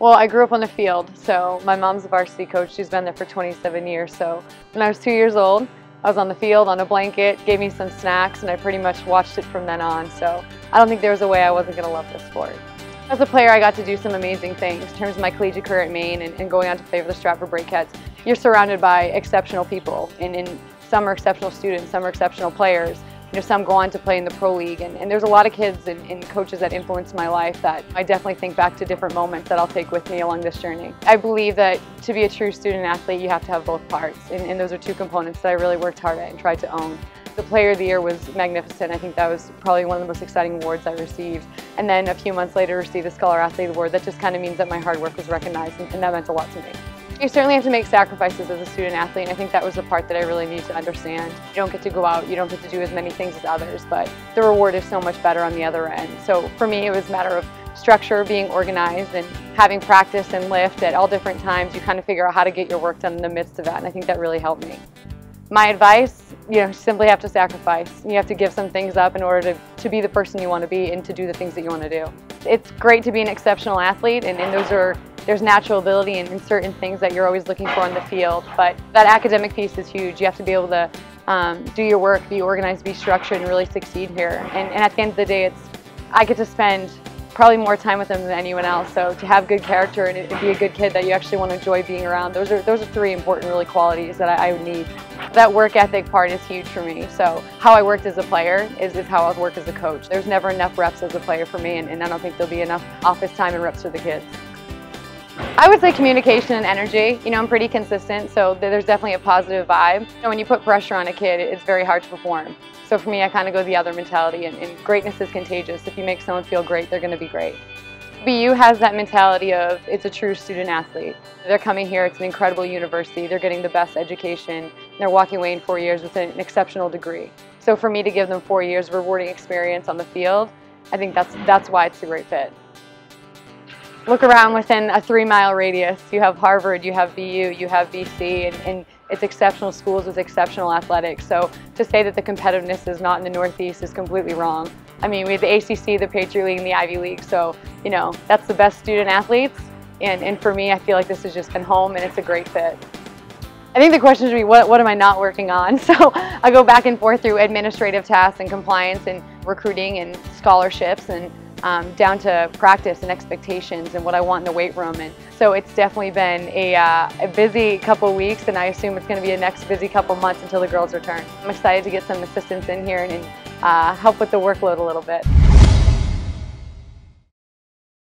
Well, I grew up on the field, so my mom's a varsity coach. She's been there for 27 years. So when I was 2 years old, I was on the field on a blanket, gave me some snacks, and I pretty much watched it from then on. So I don't think there was a way I wasn't going to love this sport. As a player, I got to do some amazing things in terms of my collegiate career at Maine and going on to play for the Stratford Breakheads. You're surrounded by exceptional people, and some are exceptional students, some are exceptional players. You know, some go on to play in the pro league, and there's a lot of kids and coaches that influenced my life that I definitely think back to different moments that I'll take with me along this journey. I believe that to be a true student athlete, you have to have both parts, and those are two components that I really worked hard at and tried to own. The Player of the Year was magnificent. I think that was probably one of the most exciting awards I received. And then a few months later, received the Scholar Athlete Award. That just kind of means that my hard work was recognized, and that meant a lot to me. You certainly have to make sacrifices as a student athlete, and I think that was the part that I really needed to understand. You don't get to go out, you don't get to do as many things as others, but the reward is so much better on the other end. So for me, it was a matter of structure, being organized, and having practice and lift at all different times. You kind of figure out how to get your work done in the midst of that, and I think that really helped me. My advice, you simply have to sacrifice. You have to give some things up in order to be the person you want to be and to do the things that you want to do. It's great to be an exceptional athlete, and there's natural ability in certain things that you're always looking for on the field, but that academic piece is huge. You have to be able to do your work, be organized, be structured, and really succeed here. And at the end of the day, I get to spend probably more time with them than anyone else. So to have good character and be a good kid that you actually want to enjoy being around, those are three important really qualities that I would need. That work ethic part is huge for me. So how I worked as a player is how I'll work as a coach. There's never enough reps as a player for me, and I don't think there'll be enough office time and reps for the kids. I would say communication and energy. You know, I'm pretty consistent, so there's definitely a positive vibe. And when you put pressure on a kid, it's very hard to perform. So for me, I kind of go the other mentality, and greatness is contagious. If you make someone feel great, they're going to be great. BU has that mentality of it's a true student athlete. They're coming here, it's an incredible university, they're getting the best education, and they're walking away in 4 years with an exceptional degree. So for me to give them 4 years of rewarding experience on the field, I think that's why it's a great fit. Look around within a 3-mile radius. You have Harvard, you have BU, you have BC, and it's exceptional schools with exceptional athletics. So to say that the competitiveness is not in the Northeast is completely wrong. I mean, we have the ACC, the Patriot League, and the Ivy League. So, you know, that's the best student athletes. And for me, I feel like this has just been home, and it's a great fit. I think the question should be, what am I not working on? So I go back and forth through administrative tasks and compliance and recruiting and scholarships and down to practice and expectations and what I want in the weight room. And so it's definitely been a busy couple of weeks, and I assume it's going to be a next busy couple months until the girls return. I'm excited to get some assistance in here and help with the workload a little bit.